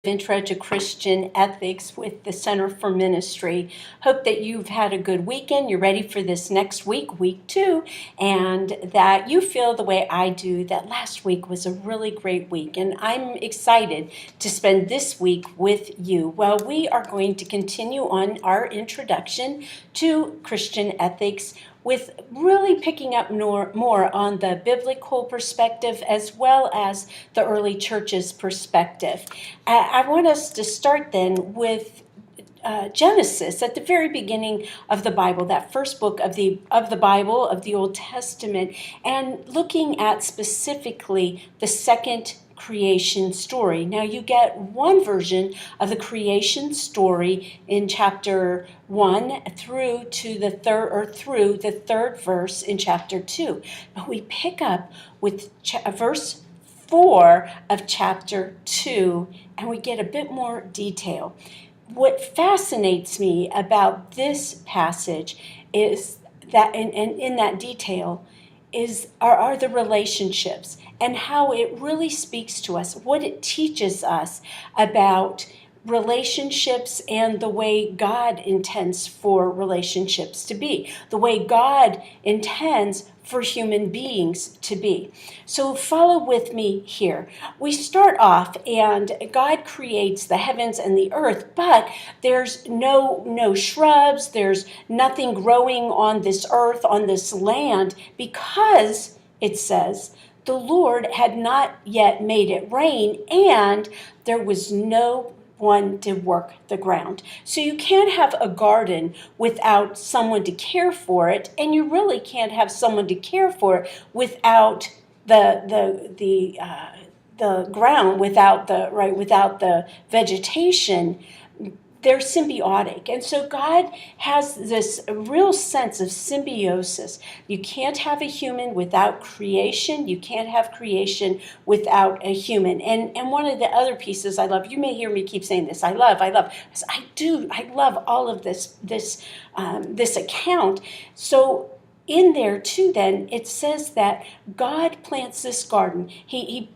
Intro to Christian Ethics with the Center for Ministry. Hope that you've had a good weekend. You're ready for this next week, week 2, and that you feel the way I do, that last week was a really great week. And I'm excited to spend this week with you. Well, we are going to continue on our introduction to Christian ethics, with really picking up more on the biblical perspective as well as the early church's perspective. I want us to start then with Genesis, at the very beginning of the Bible, that first book of the Bible, of the Old Testament, and looking at specifically the second creation story. Now you get one version of the creation story in chapter 1 through the third verse in chapter 2. But we pick up with verse 4 of chapter 2, and we get a bit more detail. What fascinates me about this passage is that, and in that detail, are the relationships and how it really speaks to us, what it teaches us about relationships and the way God intends for relationships to be, the way God intends for human beings to be. So follow with me here. We start off and God creates the heavens and the earth, but there's no shrubs, there's nothing growing on this earth, on this land, because it says the Lord had not yet made it rain and there was no one to work the ground. So you can't have a garden without someone to care for it, and you really can't have someone to care for it without the ground, without the vegetation. They're symbiotic. And so God has this real sense of symbiosis. You can't have a human without creation. You can't have creation without a human. And one of the other pieces I love, you may hear me keep saying this, I love, I love all of this account. So in there too, then it says that God plants this garden. He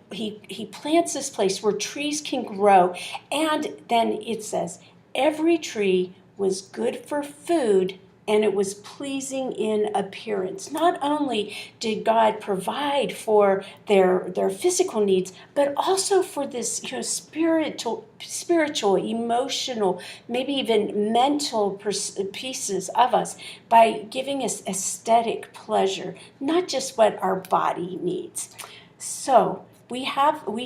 plants this place where trees can grow. And then it says, every tree was good for food, and it was pleasing in appearance. Not only did God provide for their physical needs, but also for this spiritual, emotional, maybe even mental pieces of us by giving us aesthetic pleasure, not just what our body needs. So we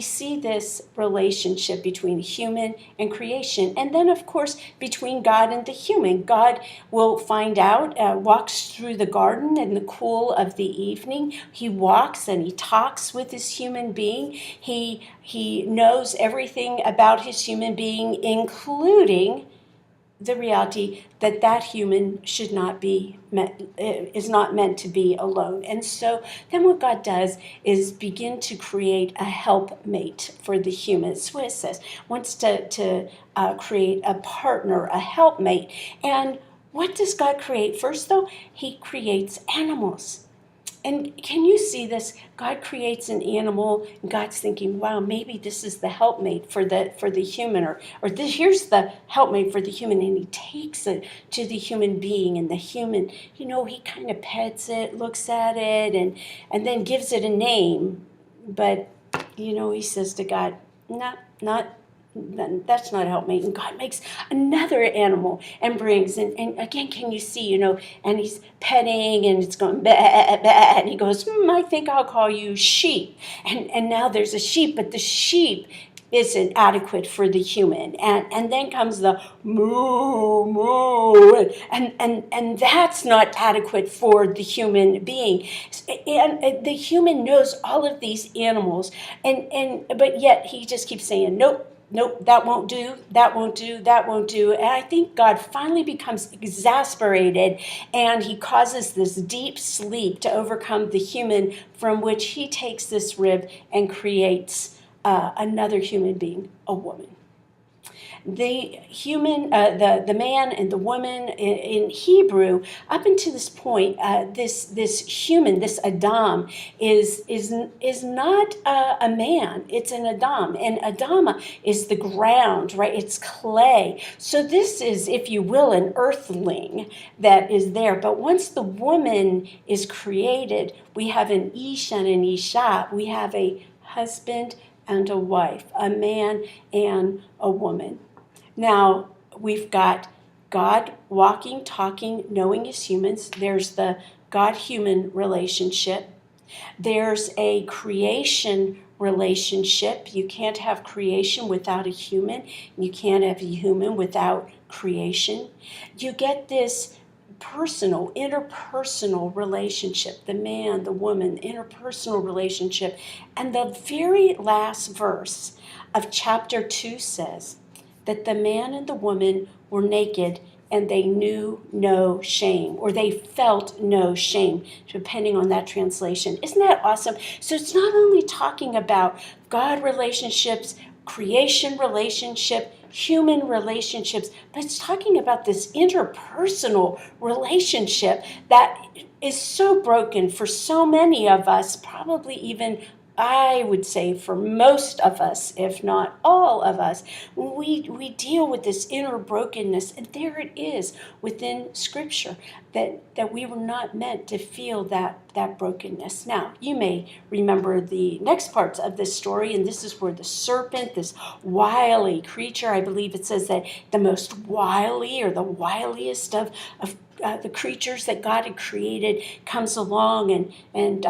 see this relationship between human and creation, and then of course between God and the human. God will find out, walks through the garden in the cool of the evening. He walks and he talks with his human being. He knows everything about his human being, including the reality that human should not be is not meant to be alone. And so then what God does is begin to create a helpmate for the human. That's what it says. Wants to create a partner, a helpmate. And what does God create first, though? He creates animals. And can you see this? God creates an animal, and God's thinking, wow, maybe this is the helpmate for the human, or here's the helpmate for the human, and he takes it to the human being, and the human, he kind of pets it, looks at it, and then gives it a name. But, he says to God, that's not a helpmate. And God makes another animal and brings, and again, can you see, and he's petting and it's going, bah, bah, and he goes, I think I'll call you sheep. And now there's a sheep, but the sheep isn't adequate for the human. And then comes the moo, moo, and that's not adequate for the human being. And the human knows all of these animals, but yet he just keeps saying, nope, that won't do, that won't do, that won't do. And I think God finally becomes exasperated, and he causes this deep sleep to overcome the human, from which he takes this rib and creates another human being, a woman. the human, the man and the woman in Hebrew, up until this point, this human, this Adam, is not a man. It's an Adam, and Adama is the ground, right? It's clay. So this is, if you will, an earthling that is there. But once the woman is created, we have an Ish and an Isha. We have a husband and a wife, a man and a woman. Now, we've got God walking, talking, knowing as humans. There's the God-human relationship. There's a creation relationship. You can't have creation without a human. You can't have a human without creation. You get this personal, interpersonal relationship, the man, the woman, interpersonal relationship. And the very last verse of chapter 2 says that the man and the woman were naked and they knew no shame, or they felt no shame, depending on that translation. Isn't that awesome? So it's not only talking about God relationships, creation relationship, human relationships, but it's talking about this interpersonal relationship that is so broken for so many of us, probably even I would say for most of us, if not all of us, we deal with this inner brokenness, and there it is within Scripture that we were not meant to feel that brokenness. Now, you may remember the next parts of this story, and this is where the serpent, this wily creature, I believe it says that the most wily or the wiliest of the creatures that God had created comes along and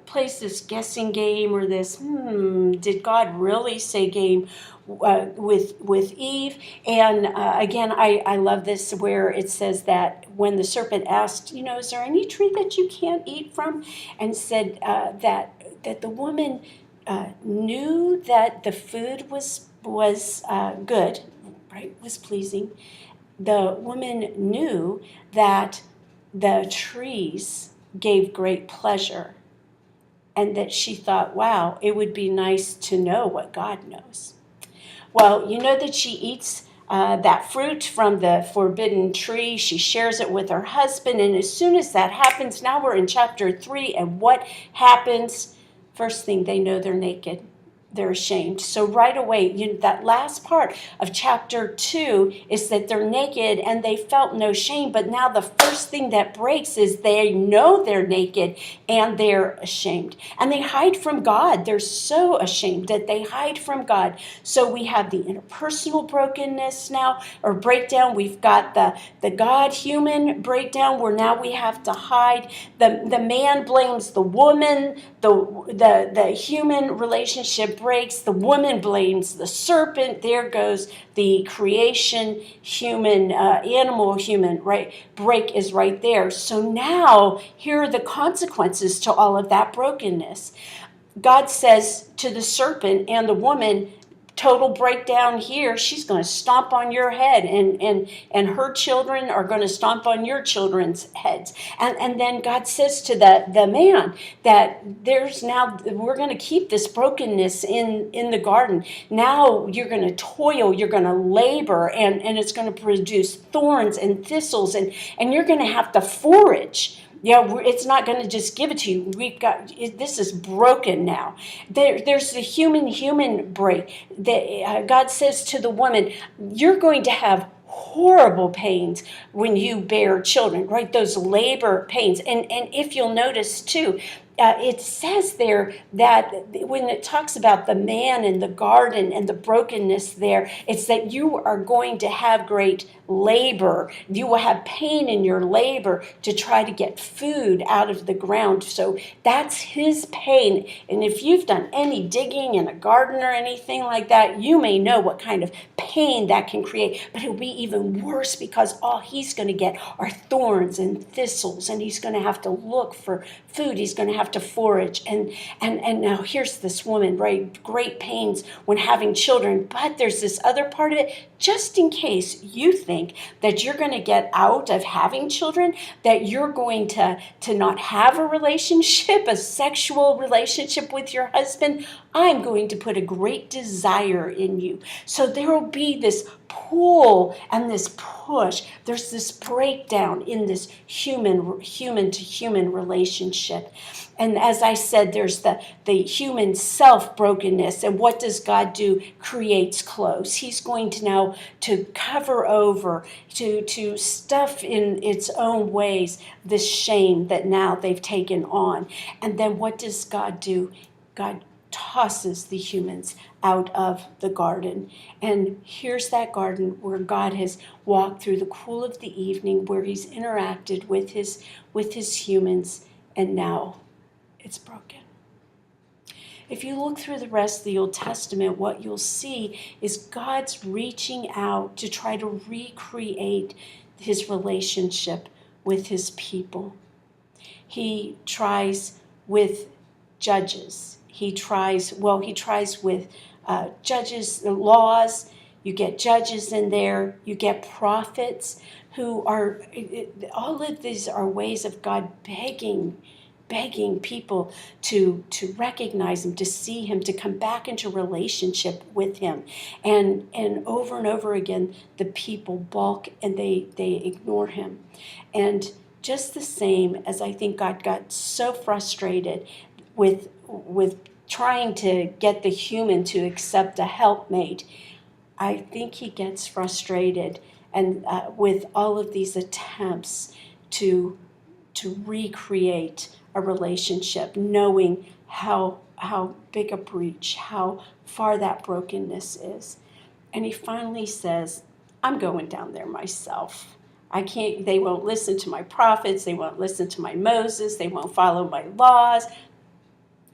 plays this guessing game, or this did God really say game with Eve. And again, I love this where it says that when the serpent asked, is there any tree that you can't eat from, and said that the woman knew that the food was good, right, was pleasing. The woman knew that the trees gave great pleasure, and that she thought, wow, it would be nice to know what God knows. Well, you know that she eats that fruit from the forbidden tree. She shares it with her husband, and as soon as that happens, now we're in chapter 3, and what happens? First thing, they know they're naked. They're ashamed. So right away, that last part of chapter 2 is that they're naked and they felt no shame. But now the first thing that breaks is they know they're naked and they're ashamed. And they hide from God. They're so ashamed that they hide from God. So we have the interpersonal brokenness now, or breakdown. We've got the God-human breakdown where now we have to hide. The man blames the woman. The human relationship breaks. The woman blames the serpent. There goes the creation, human, animal, human, right? Break is right there. So now here are the consequences to all of that brokenness. God says to the serpent and the woman, total breakdown here, she's going to stomp on your head, and her children are going to stomp on your children's heads. And then God says to the man that we're going to keep this brokenness in the garden. Now you're going to toil, you're going to labor, and it's going to produce thorns and thistles, and you're going to have to forage. It's not going to just give it to you. This is broken now. There's the human break. God says to the woman, you're going to have horrible pains when you bear children, right? Those labor pains. And if you'll notice too, it says there that when it talks about the man in the garden and the brokenness there, it's that you are going to have great labor. You will have pain in your labor to try to get food out of the ground. So that's his pain. And if you've done any digging in a garden or anything like that, you may know what kind of pain that can create. But it'll be even worse because all he's going to get are thorns and thistles, and he's going to have to look for food. He's going to have to forage. And now here's this woman, right? Great pains when having children. But there's this other part of it, just in case you think think that you're going to get out of having children, that you're going to not have a relationship, a sexual relationship with your husband. I'm going to put a great desire in you. So there will be this pull and this push. There's this breakdown in this human to human relationship. And as I said, there's the human self-brokenness. And what does God do? Creates clothes. He's going to now to cover over, to stuff in its own ways this shame that now they've taken on. And then what does God do? God tosses the humans out of the garden. And here's that garden where God has walked through the cool of the evening, where he's interacted with his humans, and now it's broken. If you look through the rest of the Old Testament, what you'll see is God's reaching out to try to recreate his relationship with his people. He tries with judges. He tries with judges, the laws. You get judges in there. You get prophets who are, all of these are ways of God begging people to recognize him, to see him, to come back into relationship with him. And over and over again, the people balk and they ignore him. And just the same as I think God got so frustrated with trying to get the human to accept a helpmate, I think he gets frustrated and with all of these attempts to recreate a relationship, knowing how big a breach, how far that brokenness is. And he finally says, I'm going down there myself. They won't listen to my prophets, they won't listen to my Moses, they won't follow my laws.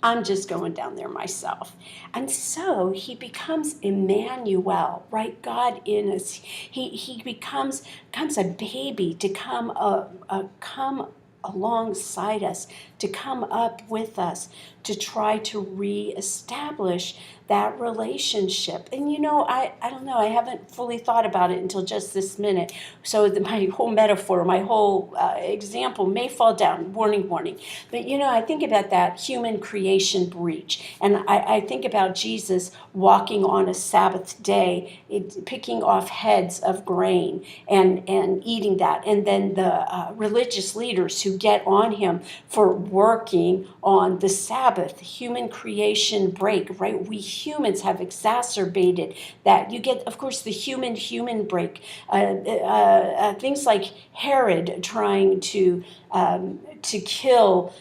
I'm just going down there myself. And so he becomes Emmanuel, right? God in us. He becomes a baby to come alongside us, to come up with us, to try to reestablish that relationship. And I don't know, I haven't fully thought about it until just this minute. So my whole metaphor, my whole example may fall down, warning. But I think about that human creation breach. And I think about Jesus walking on a Sabbath day, picking off heads of grain and eating that. And then the religious leaders who get on him for working on the Sabbath, human creation break, right? We humans have exacerbated that. You get, of course, the human break. Things like Herod trying to kill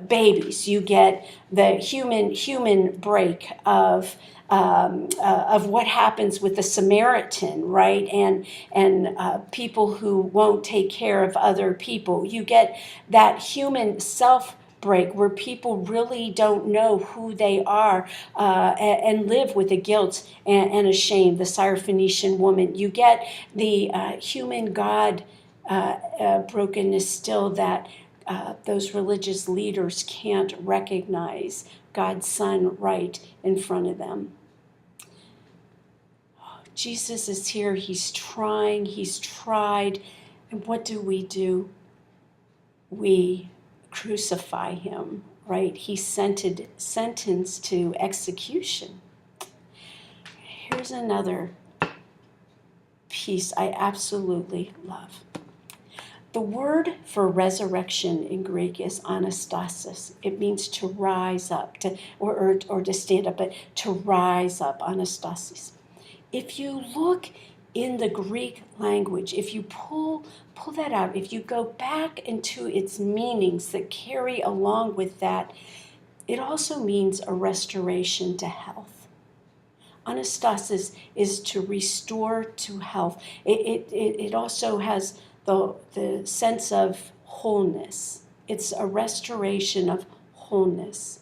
babies. You get the human break of what happens with the Samaritan, right? And people who won't take care of other people. You get that human self break where people really don't know who they are and live with a guilt and a shame, the Syrophoenician woman. You get the human God brokenness still, that those religious leaders can't recognize God's Son right in front of them. Jesus is here. He's tried. And what do? We crucify him, right? He's sentenced to execution. Here's another piece I absolutely love. The word for resurrection in Greek is anastasis. It means to rise up, or to stand up, but to rise up, anastasis. If you look in the Greek language, if you pull that out, if you go back into its meanings that carry along with that, it also means a restoration to health. Anastasis is to restore to health. It also has the sense of wholeness. It's a restoration of wholeness.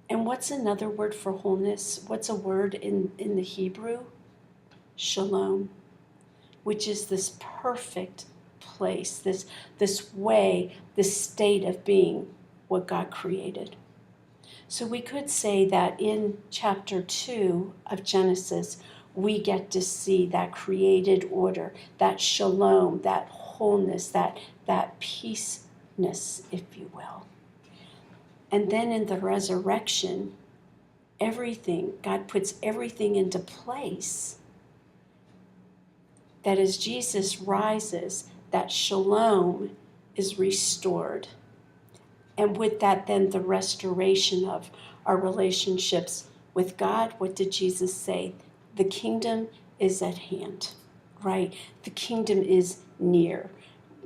And what's another word for wholeness? What's a word in the Hebrew? Shalom, which is this perfect place, this way, this state of being what God created. So we could say that in chapter 2 of Genesis, we get to see that created order, that shalom, that wholeness, that peaceness, if you will. And then in the resurrection, everything, God puts everything into place. That as Jesus rises, that shalom is restored. And with that, then the restoration of our relationships with God. What did Jesus say? The kingdom is at hand, right? The kingdom is near,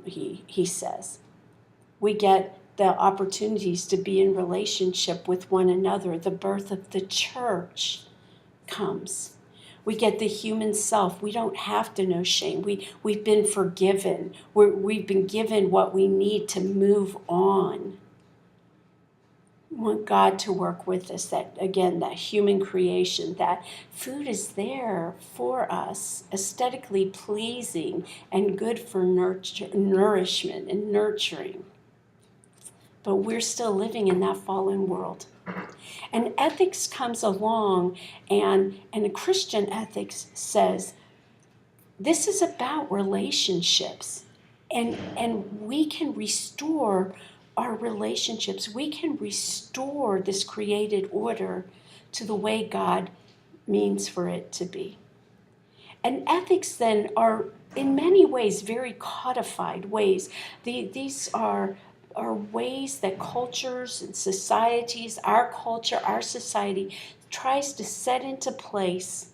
he says. We get the opportunities to be in relationship with one another. The birth of the church comes. We get the human self. We don't have to know shame. We've been forgiven. We've been given what we need to move on. We want God to work with us, that human creation, that food is there for us, aesthetically pleasing and good for nourishment and nurturing. But we're still living in that fallen world. And ethics comes along, and a Christian ethics says, this is about relationships. And we can restore our relationships. We can restore this created order to the way God means for it to be. And ethics then are in many ways very codified ways. These are ways that cultures and societies, our culture, our society, tries to set into place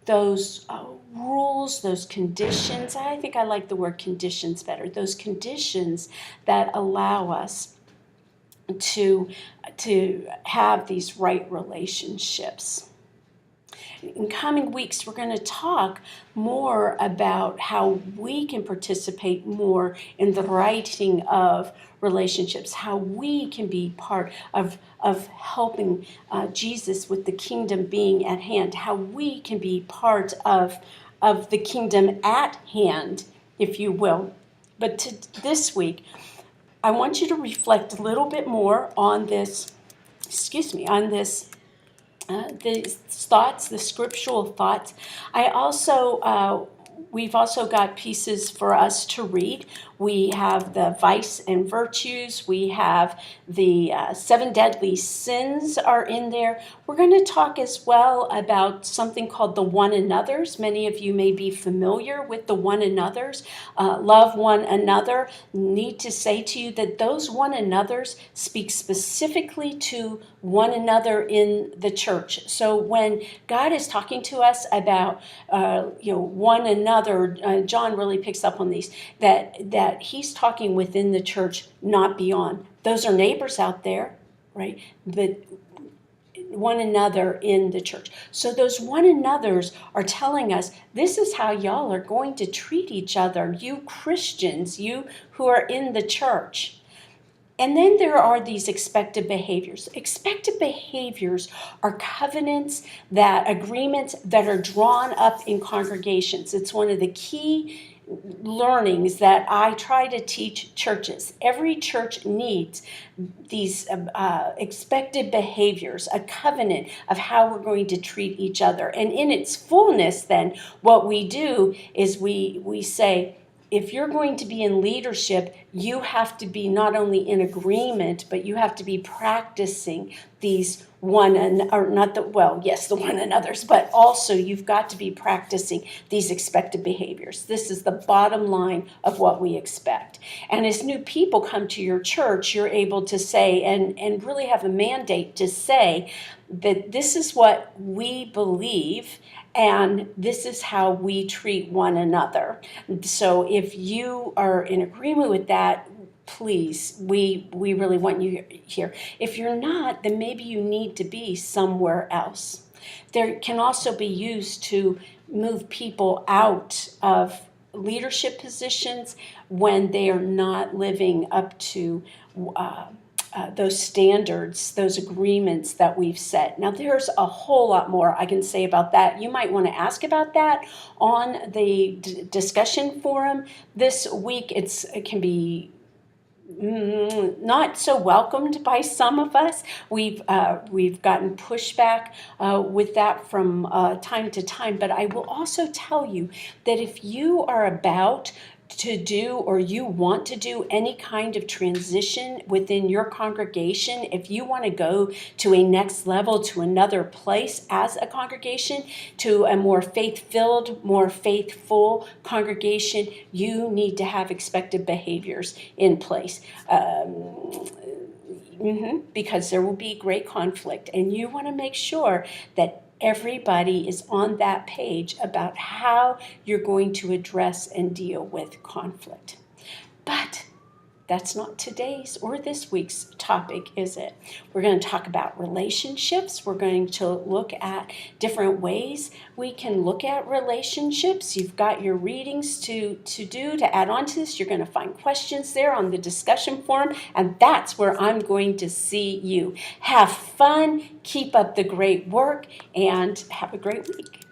those rules, those conditions. I think I like the word conditions better. Those conditions that allow us to have these right relationships. In coming weeks, we're going to talk more about how we can participate more in the writing of relationships, how we can be part of helping Jesus with the kingdom being at hand, how we can be part of the kingdom at hand, if you will. But this week, I want you to reflect a little bit more on this, the thoughts, the scriptural thoughts. We've also got pieces for us to read. We have the vice and virtues. We have the 7 deadly sins are in there. We're going to talk as well about something called the one another's. Many of you may be familiar with the one another's. Love one another. Need to say to you that those one another's speak specifically to one another in the church. So when God is talking to us about one another, John really picks up on these, that he's talking within the church, not beyond. Those are neighbors out there, right? But one another in the church. So those one another's are telling us, this is how y'all are going to treat each other, you Christians, you who are in the church. And then there are these expected behaviors. Expected behaviors are covenants, agreements that are drawn up in congregations. It's one of the key learnings that I try to teach churches. Every church needs these expected behaviors, a covenant of how we're going to treat each other. And in its fullness, then, what we do is we say, if you're going to be in leadership, you have to be not only in agreement, but you have to be practicing these the one another's, but also you've got to be practicing these expected behaviors. This is the bottom line of what we expect. And as new people come to your church, you're able to say and really have a mandate to say that this is what we believe and this is how we treat one another. So if you are in agreement with that, please, we really want you here. If you're not, then maybe you need to be somewhere else. There can also be used to move people out of leadership positions when they are not living up to those standards, those agreements that we've set. Now, there's a whole lot more I can say about that. You might want to ask about that on the discussion forum this week. It can be not so welcomed by some of us. We've gotten pushback with that from time to time. But I will also tell you that if you are about to do or you want to do any kind of transition within your congregation, if you want to go to a next level, to another place as a congregation, to a more faith-filled, more faithful congregation, you need to have expected behaviors in place. Because there will be great conflict, and you want to make sure that everybody is on that page about how you're going to address and deal with conflict. But that's not today's or this week's topic, is it? We're going to talk about relationships. We're going to look at different ways we can look at relationships. You've got your readings to do to add on to this. You're going to find questions there on the discussion forum, and that's where I'm going to see you. Have fun, keep up the great work, and have a great week.